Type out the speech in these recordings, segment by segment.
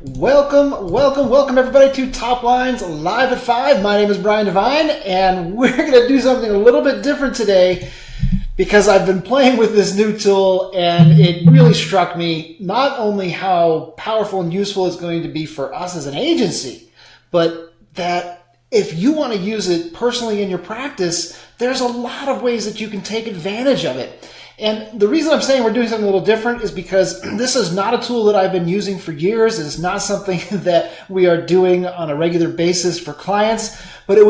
Welcome everybody to Top Lines Live at 5. My name is Brian Devine, and we're going to do something a little bit different today because I've been playing with this new tool and it really struck me not only how powerful and useful it's going to be for us as an agency, but that if you want to use it personally in your practice, there's a lot of ways that you can take advantage of it. And the reason I'm saying we're doing something a little different is because this is not a tool that I've been using for years. It's not something that we are doing on a regular basis for clients, but it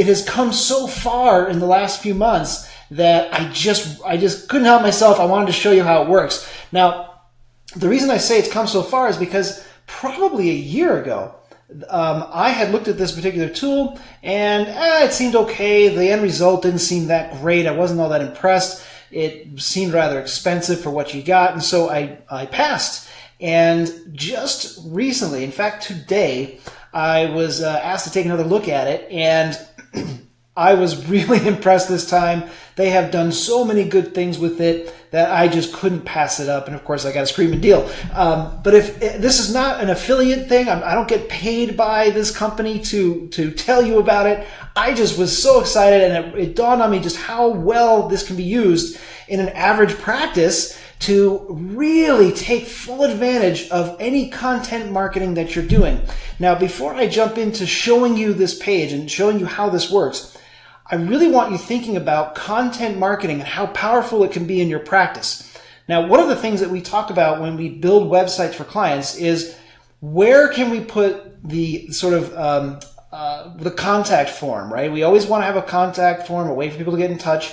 has come so far in the last few months that I just couldn't help myself. I wanted to show you how it works. Now, the reason I say it's come so far is because probably a year ago, I had looked at this particular tool and it seemed okay. The end result didn't seem that great. I wasn't all that impressed. It seemed rather expensive for what you got, and so I passed. And just recently, in fact today, I was asked to take another look at it, and I was really impressed this time. They have done so many good things with it that I just couldn't pass it up, and of course I got a screaming deal. But if this is not an affiliate thing, I don't get paid by this company to tell you about it. I just was so excited, and it dawned on me just how well this can be used in an average practice to really take full advantage of any content marketing that you're doing. Now, before I jump into showing you this page and showing you how this works, I really want you thinking about content marketing and how powerful it can be in your practice. Now, one of the things that we talk about when we build websites for clients is where can we put the sort of the contact form, right? We always want to have a contact form, a way for people to get in touch.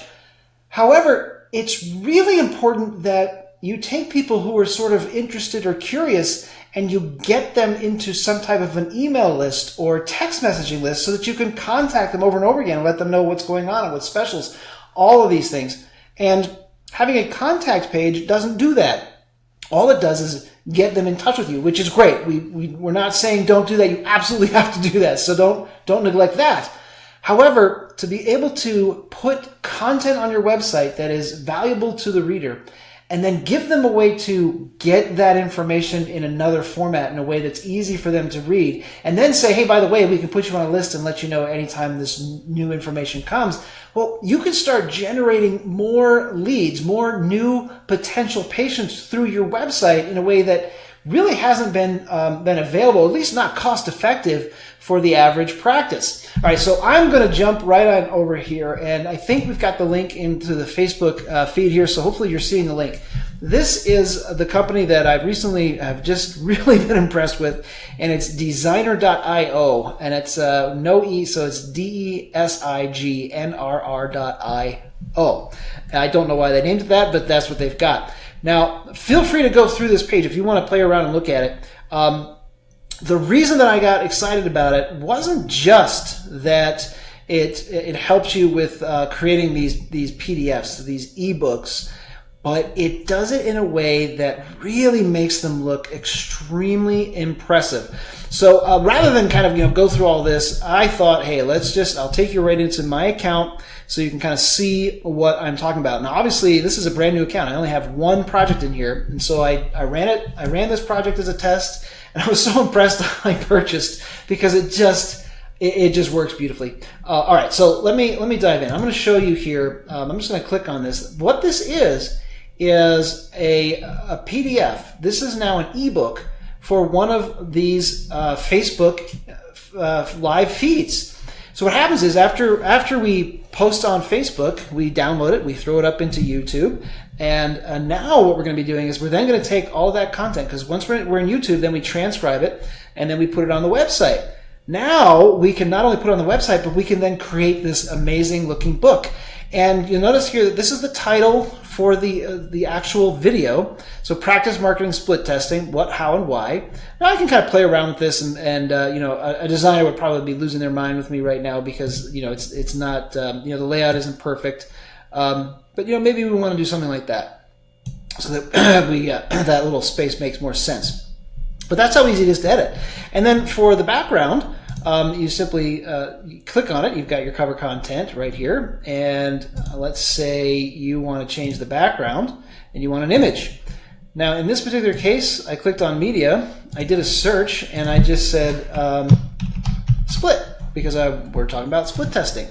However, it's really important that you take people who are sort of interested or curious and you get them into some type of an email list or text messaging list so that you can contact them over and over again and let them know what's going on and what's specials, all of these things. And having a contact page doesn't do that. All it does is get them in touch with you, which is great. We're not saying don't do that. You absolutely have to do that. So don't neglect that. However, to be able to put content on your website that is valuable to the reader and then give them a way to get that information in another format in a way that's easy for them to read, and then say, hey, by the way, we can put you on a list and let you know anytime this new information comes. Well, you can start generating more leads, more new potential patients through your website in a way that really hasn't been available, at least not cost effective for the average practice. All right, so I'm going to jump right on over here, and I think we've got the link into the Facebook feed here, so hopefully you're seeing the link. This is the company that I recently have just really been impressed with, and it's Designrr.io, and it's no E, so it's DESIGNRR.io. I don't know why they named it that, but that's what they've got. Now, feel free to go through this page if you want to play around and look at it. The reason that I got excited about it wasn't just that it helps you with creating these PDFs, these ebooks, but it does it in a way that really makes them look extremely impressive. So rather than kind of go through all this, I thought, hey, I'll take you right into my account so you can kind of see what I'm talking about. Now, obviously, this is a brand new account. I only have one project in here, and so I ran this project as a test, and I was so impressed I purchased because it just works beautifully. All right, so let me dive in. I'm going to show you here. I'm just going to click on this. What this is a PDF. This is now an ebook for one of these Facebook live feeds. So what happens is after we post on Facebook, we download it, we throw it up into YouTube, and now what we're going to be doing is we're then going to take all that content, because once we're in YouTube, then we transcribe it, and then we put it on the website. Now we can not only put it on the website, but we can then create this amazing looking book. And you'll notice here that this is the title for the actual video. So practice marketing split testing, what, how, and why. Now I can kind of play around with this, and a designer would probably be losing their mind with me right now because it's not the layout isn't perfect. But maybe we want to do something like that so that that little space makes more sense. But that's how easy it is to edit. And then for the background, you simply you click on it. You've got your cover content right here, and let's say you want to change the background and you want an image. Now, in this particular case, I clicked on media, I did a search, and I just said split, because we're talking about split testing.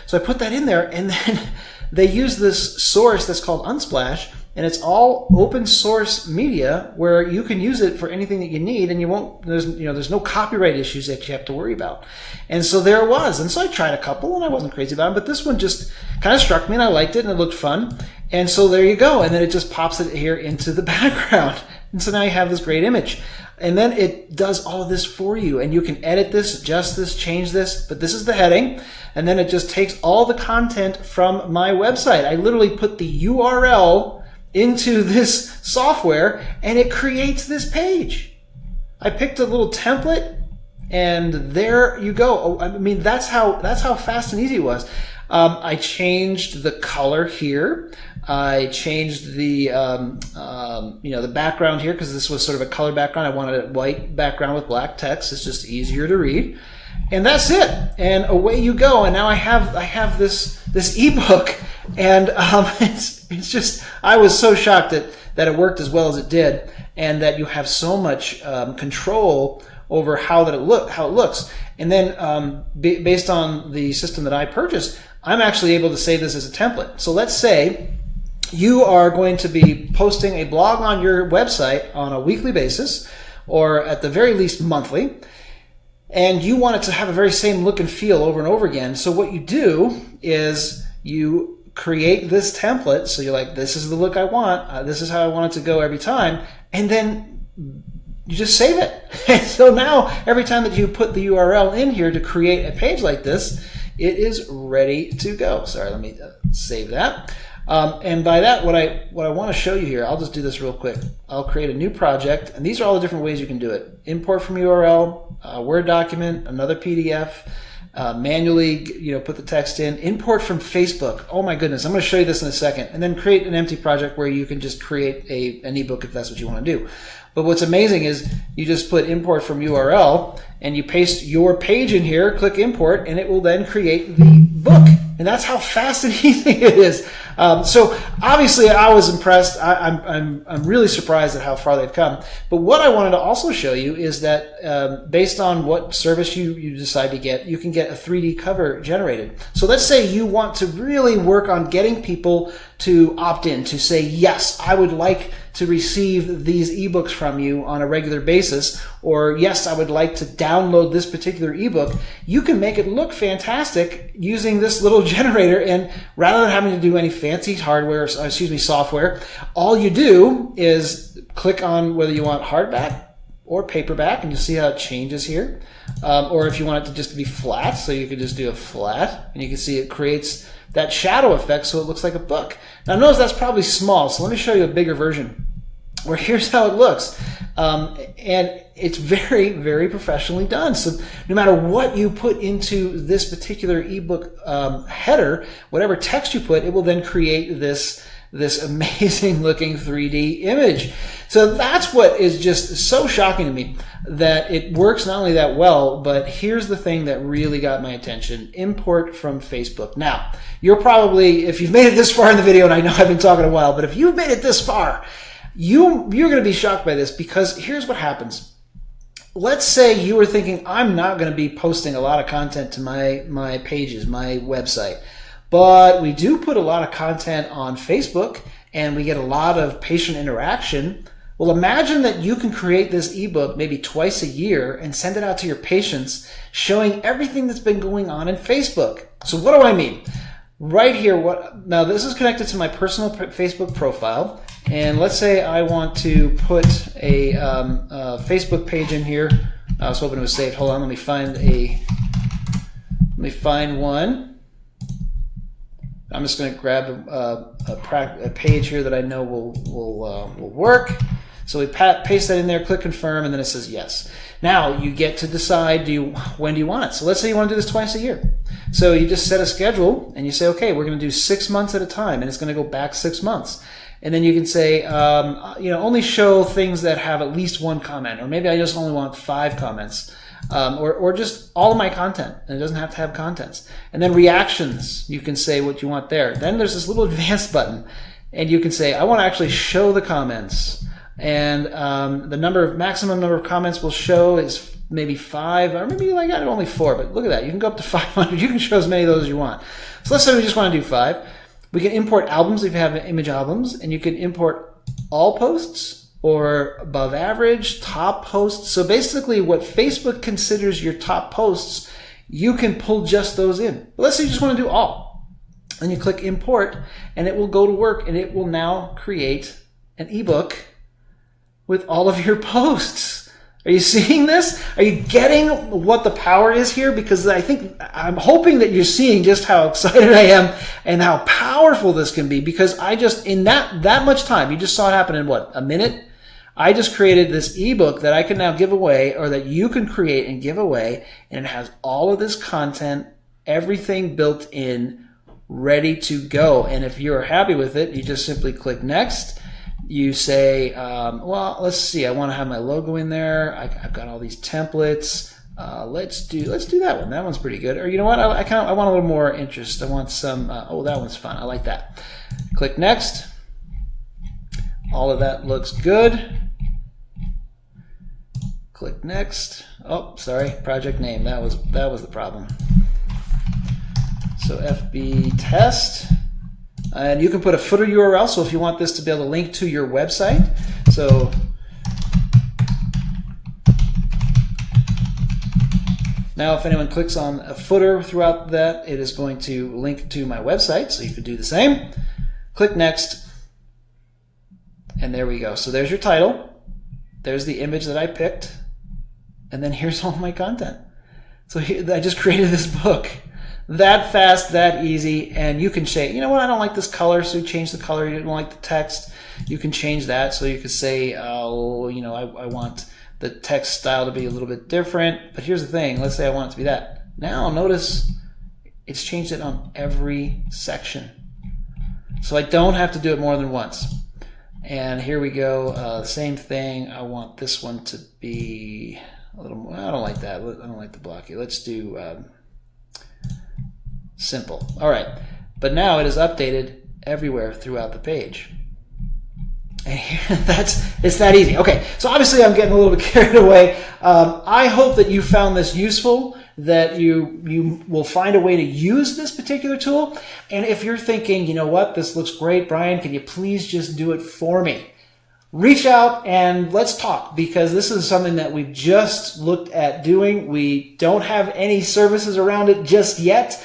So I put that in there, and then they use this source that's called Unsplash, and it's all open source media where you can use it for anything that you need, and there's no copyright issues that you have to worry about. And so there it was. And so I tried a couple, and I wasn't crazy about it, but this one just kind of struck me, and I liked it, and it looked fun. And so there you go. And then it just pops it here into the background. And so now you have this great image. And then it does all of this for you, and you can edit this, adjust this, change this, but this is the heading, and then it just takes all the content from my website. I literally put the URL into this software, and it creates this page. I picked a little template, and there you go. Oh, I mean, that's how fast and easy it was. I changed the color here. I changed the the background here, because this was sort of a color background. I wanted a white background with black text. It's just easier to read, and that's it. And away you go. And now I have this ebook, and it's just, I was so shocked that it worked as well as it did, and that you have so much control over how it looks. And then based on the system that I purchased, I'm actually able to save this as a template. So let's say you are going to be posting a blog on your website on a weekly basis, or at the very least monthly, and you want it to have a very same look and feel over and over again. So what you do is you create this template. So you're like, this is the look I want. This is how I want it to go every time. And then you just save it. So now every time that you put the URL in here to create a page like this, it is ready to go. Sorry, let me save that. And by that, what I want to show you here, I'll just do this real quick. I'll create a new project, and these are all the different ways you can do it. Import from URL, Word document, another PDF, manually, put the text in. Import from Facebook. Oh my goodness, I'm going to show you this in a second. And then create an empty project where you can just create an ebook if that's what you want to do. But what's amazing is you just put import from URL, and you paste your page in here, click import, and it will then create the book. And that's how fast and easy it is. So obviously I was impressed. I'm really surprised at how far they've come. But what I wanted to also show you is that based on what service you decide to get, you can get a 3D cover generated. So let's say you want to really work on getting people to opt in, to say, yes, I would like to receive these ebooks from you on a regular basis, or yes, I would like to download this particular ebook. You can make it look fantastic using this little generator, and rather than having to do any fancy software, all you do is click on whether you want hardback or paperback, and you see how it changes here. Or if you want it to just be flat, so you could just do a flat, and you can see it creates that shadow effect so it looks like a book. Now notice that's probably small, so let me show you a bigger version where here's how it looks. And it's very, very professionally done. So no matter what you put into this particular ebook header, whatever text you put, it will then create this amazing looking 3D image. So that's what is just so shocking to me, that it works not only that well, but here's the thing that really got my attention: import from Facebook. Now, you're probably, if you've made it this far in the video, and I know I've been talking a while, but if you've made it this far, you're going to be shocked by this, because here's what happens. Let's say you were thinking, I'm not going to be posting a lot of content to my pages, my website, but we do put a lot of content on Facebook, and we get a lot of patient interaction. Well, imagine that you can create this ebook maybe twice a year and send it out to your patients, showing everything that's been going on in Facebook. So what do I mean? Right here, now this is connected to my personal Facebook profile, and let's say I want to put a Facebook page in here. I was hoping it was saved. Hold on, let me find one. I'm just going to grab a page here that I know will work. So we paste that in there, click confirm, and then it says yes. Now you get to decide when do you want it. So let's say you want to do this twice a year. So you just set a schedule, and you say, okay, we're going to do 6 months at a time, and it's going to go back 6 months. And then you can say, only show things that have at least one comment, or maybe I just only want 5 comments. Or just all of my content, and it doesn't have to have contents. And then reactions, you can say what you want there. Then there's this little advanced button, and you can say, I want to actually show the comments. And the maximum number of comments we'll show is maybe 5, or maybe like only 4. But look at that, you can go up to 500. You can show as many of those as you want. So let's say we just want to do 5. We can import albums if you have image albums, and you can import all posts or above average, top posts. So basically what Facebook considers your top posts, you can pull just those in. But let's say you just want to do all. And you click import, and it will go to work, and it will now create an ebook with all of your posts. Are you seeing this? Are you getting what the power is here? Because I'm hoping that you're seeing just how excited I am and how powerful this can be, because I just, in that much time, you just saw it happen in what, a minute? I just created this ebook that I can now give away, or that you can create and give away, and it has all of this content, everything built in, ready to go. And if you're happy with it, you just simply click next. You say, well, let's see, I want to have my logo in there. I've got all these templates. Let's do that one. That one's pretty good. Or you know what? I want a little more interest. I want some. Oh, that one's fun. I like that. Click next. All of that looks good. Click next. Oh, sorry, project name. That was the problem. So FB test. And you can put a footer URL, so if you want this to be able to link to your website. So now if anyone clicks on a footer throughout that, it is going to link to my website, so you could do the same. Click next, and there we go. So there's your title. There's the image that I picked, and then here's all my content. So I just created this book. That fast, that easy, and you can say, you know what, I don't like this color, so you change the color. You don't like the text, you can change that. So you could say, oh, you know, I want the text style to be a little bit different. But here's the thing, let's say I want it to be that. Now notice it's changed it on every section. So I don't have to do it more than once. And here we go, same thing. I want this one to be a little more, I don't like that. I don't like the blocky. Let's do simple. All right, but now it is updated everywhere throughout the page. And it's that easy. Okay, so obviously I'm getting a little bit carried away. I hope that you found this useful, that you will find a way to use this particular tool. And if you're thinking, you know what, this looks great, Brian, can you please just do it for me? Reach out and let's talk, because this is something that we've just looked at doing. We don't have any services around it just yet.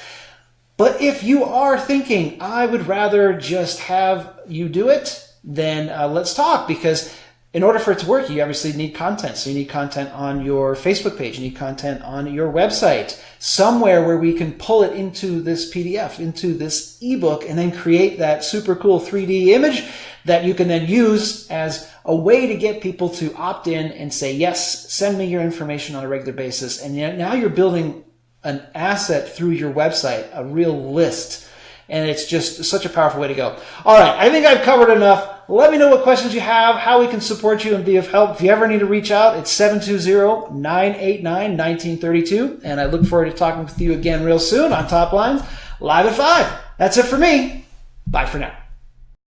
But if you are thinking, I would rather just have you do it, then let's talk, because in order for it to work, you obviously need content. So you need content on your Facebook page, you need content on your website, somewhere where we can pull it into this PDF, into this ebook, and then create that super cool 3D image that you can then use as a way to get people to opt in and say, yes, send me your information on a regular basis. And now you're building an asset through your website, a real list. And it's just such a powerful way to go. All right, I think I've covered enough. Let me know what questions you have, how we can support you and be of help. If you ever need to reach out, it's 720-989-1932. And I look forward to talking with you again real soon on Top Lines Live at 5. That's it for me. Bye for now.